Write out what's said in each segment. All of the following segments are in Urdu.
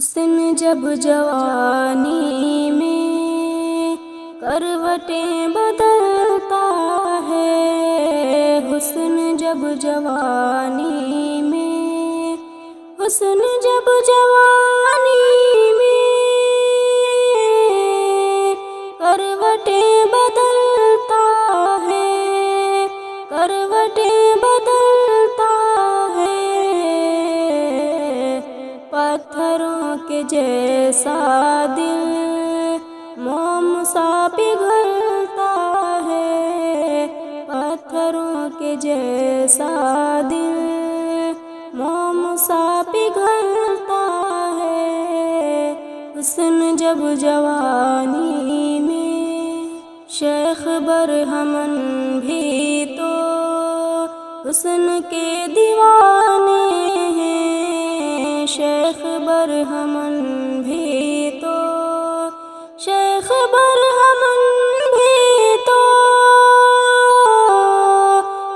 حسن جب جوانی میں کروٹیں بدلتا ہے، حسن جب جوانی میں، حسن جب جوانی میں کروٹیں بدلتا ہے، کروٹیں بدلتا ہے، پتھروں کے جیسا دل موم سا پگھلتا ہے، پتھروں کے جیسا دل موم سا پگھلتا ہے، حسن جب جوانی میں۔ شیخ برہمن بھی تو حسن کے دیوانے ہیں، شیخ برہمن بھی تو، شیخ برہمن بھی تو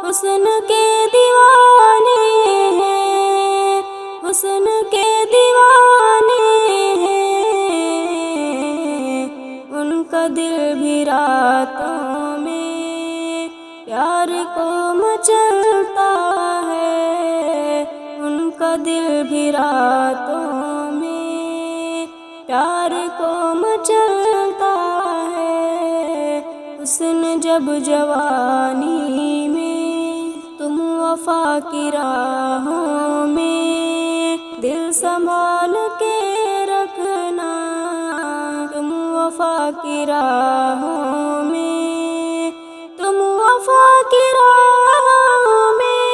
حسن کے دیوانے ہیں، حسن کے دیوانے ہیں، ان کا دل بھی راتوں میں پیار کو مچلتا ہے، ان کا دل بھی راتوں میں پیار کو مچلتا ہے، حسن جب جوانی میں۔ تم وفا کی راہوں میں دل سنبھال کے رکھنا، تم وفا کی راہوں میں، تم وفا کی راہوں میں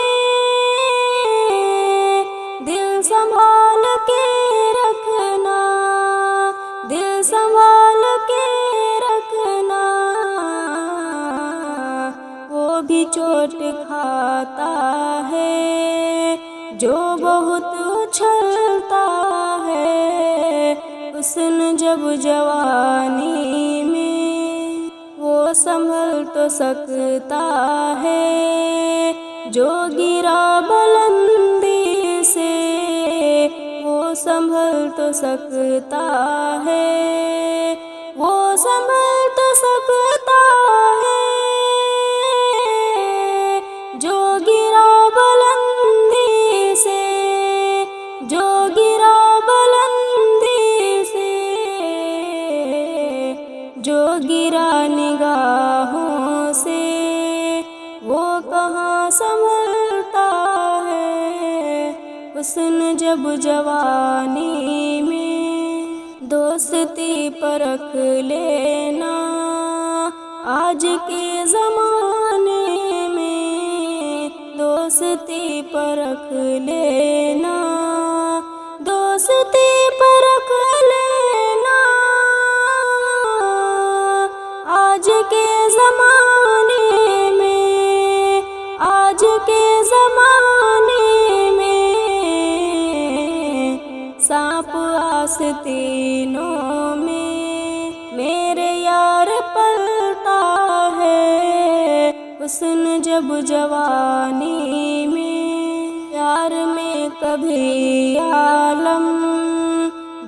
دل سنبھال کے رکھنا، دل سنبھال کے رکھنا، وہ بھی چوٹ کھاتا ہے جو بہت اچھلتا ہے، حسن جب جوانی میں۔ وہ سنبھل تو سکتا ہے جو گرا بلندی سے، وہ سنبھل تو سکتا ہے، وہ سنبھل تو سکتا ہے جو گرا بلندی سے، جو گرا بلندی سے، جو گرا نگاہوں سے وہ کہاں سنبھلتا ہے، حسن جب جوانی میں۔ دوستی پرکھ لینا آج کے زمانے میں، دوستی پرکھ لینا، دوستی پرکھ لینا آج کے زمانے میں، آج کے زمانے میں۔ سانپ آستینوں میں میرے یار پلتا ہے، حسن جب جوانی میں۔ پیار میں کبھی عالم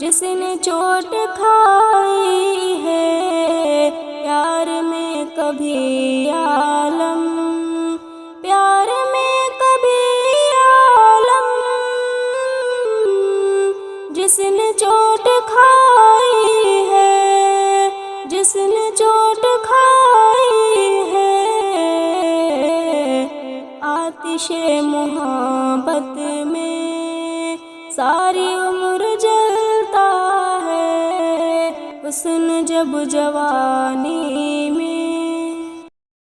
جس نے چوٹ کھائی ہے، پیار میں کبھی عالم، پیار میں کبھی عالم جس نے چوٹ کھائی ہے، جس نے چوٹ کھائی ہے، آتش محبت میں ساری عمر جلتا ہے، حسن جب جوانی میں۔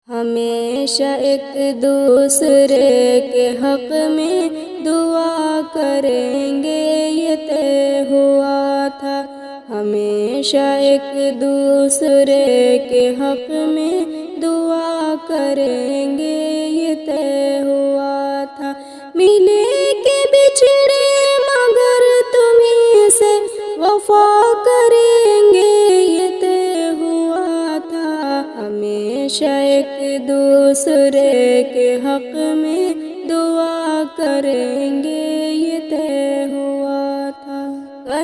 ہمیشہ ایک دوسرے کے حق میں دعا کریں گے یہ طے ہوا تھا، ہمیشہ ایک دوسرے کے حق میں دعا کریں گے یہ طے ہوا تھا، ملے کہ بچھڑے مگر تمہیں سے وفا کریں گے یہ طے ہوا تھا، ہمیشہ ایک دوسرے کے حق میں دعا کریں گے یہ طے ہوا تھا۔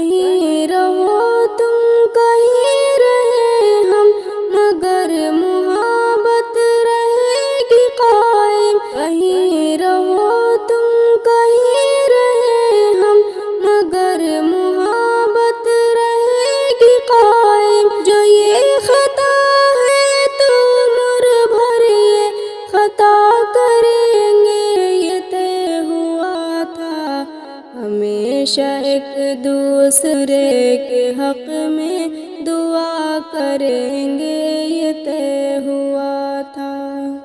کہیں رہو تم کہیں رہے ہم، مگر محبت رہے گی قائم۔ کہیں رہو تم کہیں رہے ہم، مگر محبت رہے گی قائم۔ جو یہ خطا ہے تو عمر بھر یہ خطا کریں گے، یہ طے ہوا تھا۔ ہمیشہ ایک دوسرے کے حق میں دعا کریں گے، یہ طے ہوا تھا۔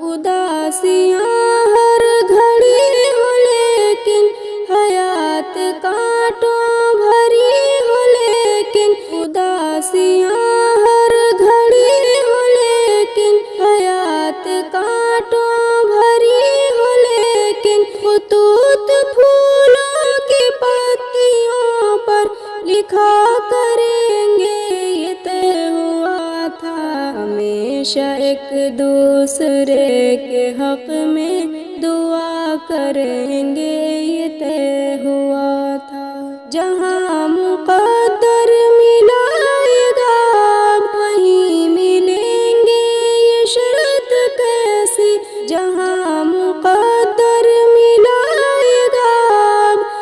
اداسیاں ہر گھڑی ہو لیکن حیات کانٹوں بھری ہو، لیکن اداسیاں ہر گھڑی ہو لیکن حیات کانٹوں بھری ہو، لیکن خطوط پھولوں کی پتیوں پر لکھا کریں گے، یہ طے ہوا تھا۔ ہمیشہ ایک دوسرے کے حق میں دعا کریں گے، یہ طے ہوا تھا۔ جہاں مقدر ملائے گا وہیں ملیں گے، یہ شرط کیسی۔ جہاں مقدر ملائے گا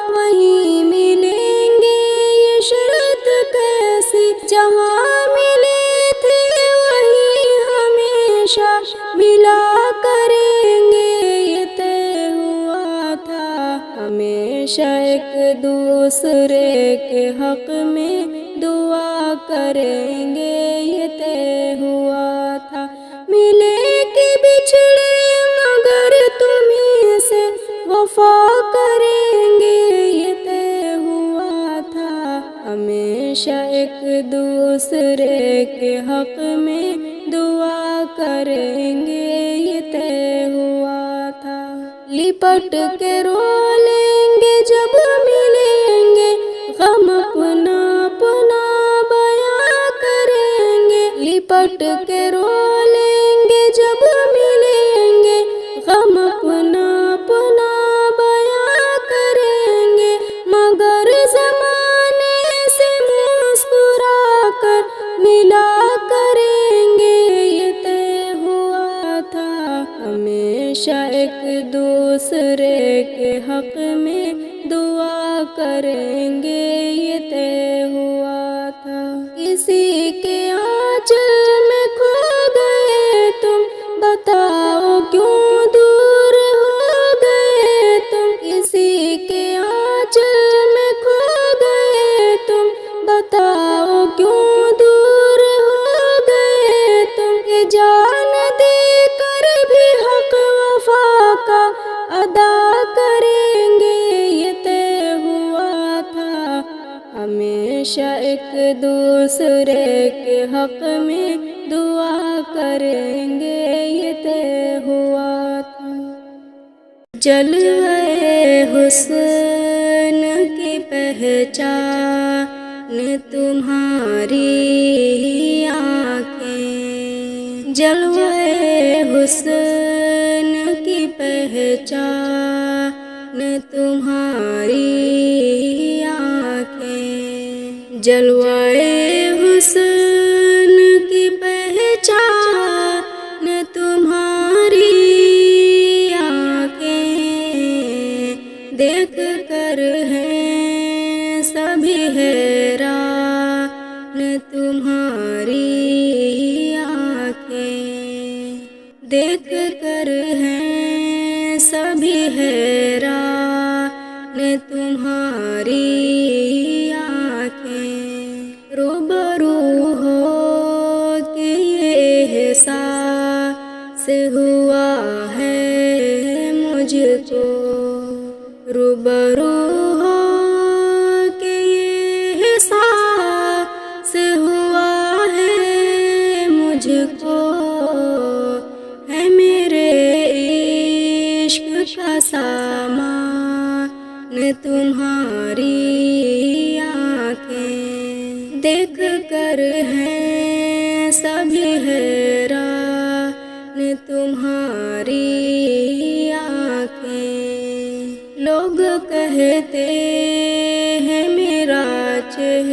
وہیں ملیں گے، یہ شرط کیسی۔ جہاں ملے تھے وہیں ہمیشہ ملا کریں گے، یہ طے ہوا تھا۔ ہمیشہ ایک دوسرے کے حق میں دعا کریں گے، یہ طے ہوا تھا۔ ملے کہ بچھڑے مگر تمہیں سے وفا کریں گے، یہ طے ہوا تھا۔ ہمیشہ ایک دوسرے کے حق میں دعا کریں گے، یہ طے ہوا تھا۔ لپٹ کے رو لیں گے جب ملیں گے، غم اپنا اپنا بیاں کریں گے۔ لپٹ کے رو لیں گے جب ملیں گے، غم اپنا اپنا بیاں کریں گے، مگر زمانے سے مسکرا کر ملا کریں گے، یہ طے ہوا تھا۔ ہمیشہ ایک دوسرے کے حق میں دعا کریں گے، یہ طے ہوا تھا۔ کسی کے آنچل میں کھو گئے تم، بتاؤ کیوں دور ہو گئے تم۔ کسی کے آنچل میں کھو گئے تم، بتاؤ کیوں دور ہو گئے تم۔ کہ جان دے کر بھی حق وفا کا ادا کریں گے، یہ طے ہوا تھا۔ ہمیشہ ایک دوسرے کے حق میں دعا کریں گے، یہ طے ہوا تھا۔ جلوے حسن کی پہچان تمہاری آنکھیں، جلوے حسن کی پہچان تمہاری آنکھیں، جلوے حسن کی پہچان تمہاری آنکھیں، دیکھ کر ہیں سبھی حیران تمہاری آنکھیں، دیکھ کر ہیں سبھی حیران تمہاری آنکھیں۔ روبرو ہو کہ یہ احساس ہوا ہے مجھ کو، روبرو ہو کہ یہ احساس ہوا ہے مجھ کو، ہے میرے عشق کا سامان تمہاری آنکھیں، دیکھ کر ہیں سبھی حیران تمہاری آنکھیں۔ لوگ کہتے ہیں میرا چہرہ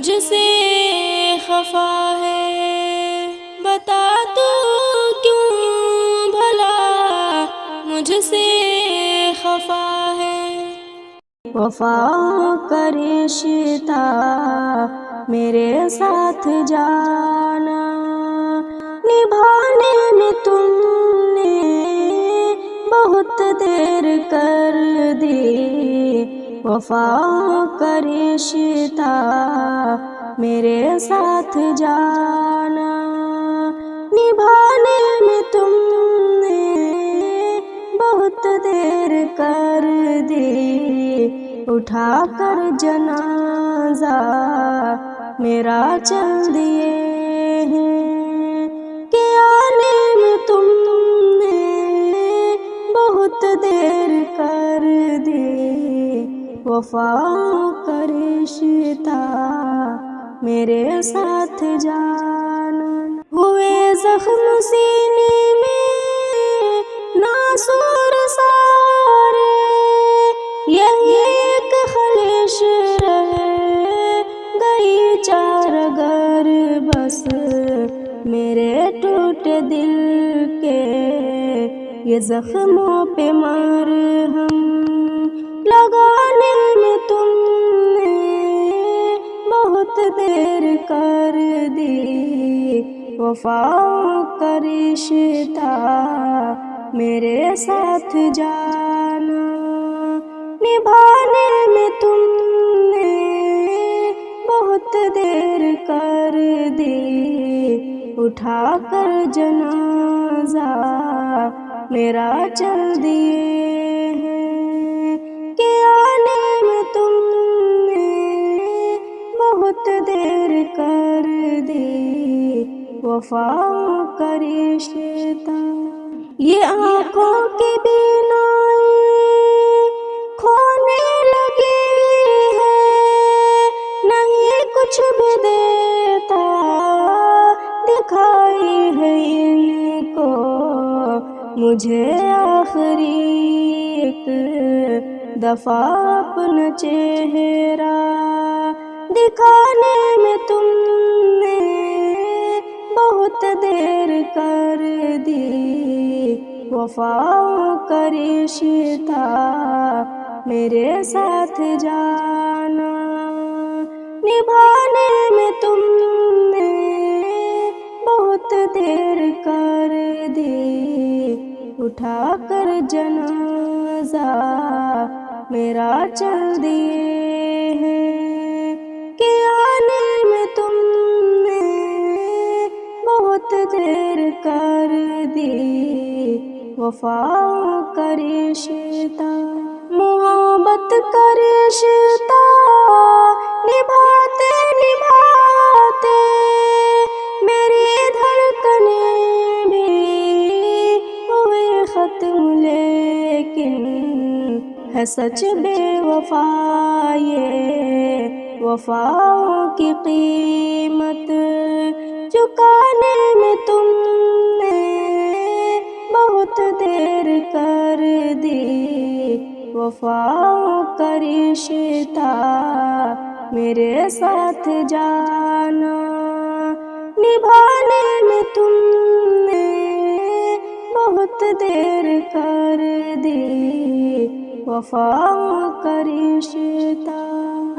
مجھ سے خفا ہے، بتا تو کیوں بھلا مجھ سے خفا ہے۔ وفا کا رشتہ میرے ساتھ جانا، نبھانے میں تم نے بہت دیر کر دی۔ وفا کا رشتہ میرے ساتھ جانا، نبھانے میں تم نے بہت دیر کر دی۔ اٹھا کر جنازہ میرا چل دیے ہیں، کہ آنے میں تم نے بہت دیر کر دی۔ وفا کا رشتہ میرے ساتھ جانا، ہوئے زخم سینے میں ناسور سارے، یہی ایک خلش رہ گئی چارگر بس میرے ٹوٹے دل کے، یہ زخموں پہ مرہم لگانے میں تم نے بہت دیر کر دی۔ وفا کا رشتہ میرے ساتھ جانا، نبھانے میں تم نے بہت دیر کر دی۔ اٹھا کر جنازہ میرا چل دیے ہیں، کہ آنے میں تم نے بہت دیر کر دی۔ وفا کا رشتہ یہ آنکھوں کی بینائی کھونے لگی ہے، نہیں کچھ بھی دیتا دکھائی ہے ان کو، مجھے آخری ایک دفعہ اپنا چہرہ دکھانے میں تم نے بہت دیر کر دی۔ وفا کا رشتہ میرے ساتھ جانا، نبھانے میں تم نے بہت دیر کر دی۔ اٹھا کر جنازہ میرا چل دیے ہیں، کہ آنے میں تم نے بہت دیر کر دی۔ وفا کا رشتہ محبت کا رشتہ نبھاتے نبھاتے میری دھڑکنیں بھی ہوئے ختم، لیکن ہے سچ بے وفا یہ وفا کی قیمت چکانے میں تم نے بہت دیر کر دی۔ وفا کا رشتہ میرے ساتھ جانا، نبھانے میں تم نے بہت دیر کر دی۔ وفا کا رشتہ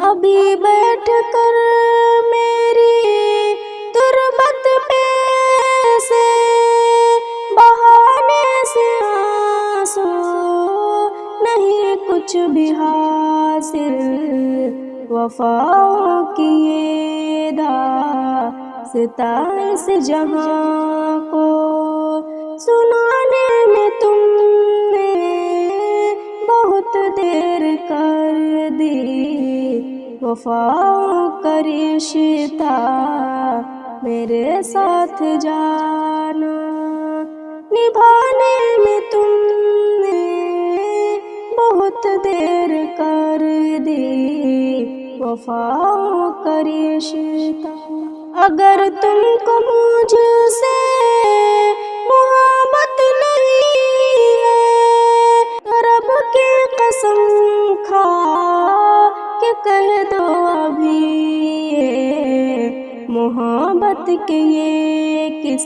ابھی بیٹھ کر میری تربت پہ سے بہانے سے آنسو نہیں کچھ بھی حاصل، وفا کی یہ داستان اس جہاں کو سنانے میں تم نے بہت دیر کر دی۔ وفا کا رشتہ میرے ساتھ جانا، نبھانے میں تم نے بہت دیر کر دی۔ وفا کا رشتہ اگر تم کو مجھ سے محبت نہیں ہے تو رب کی قسم کھا کہ کہہ دو ابھی محبت کے یہ کس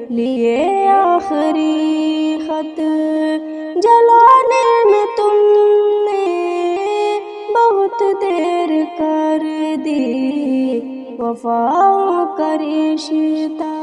لیے آخری خط جلانے میں تم نے بہت دیر کر دی، وفا کا رشتہ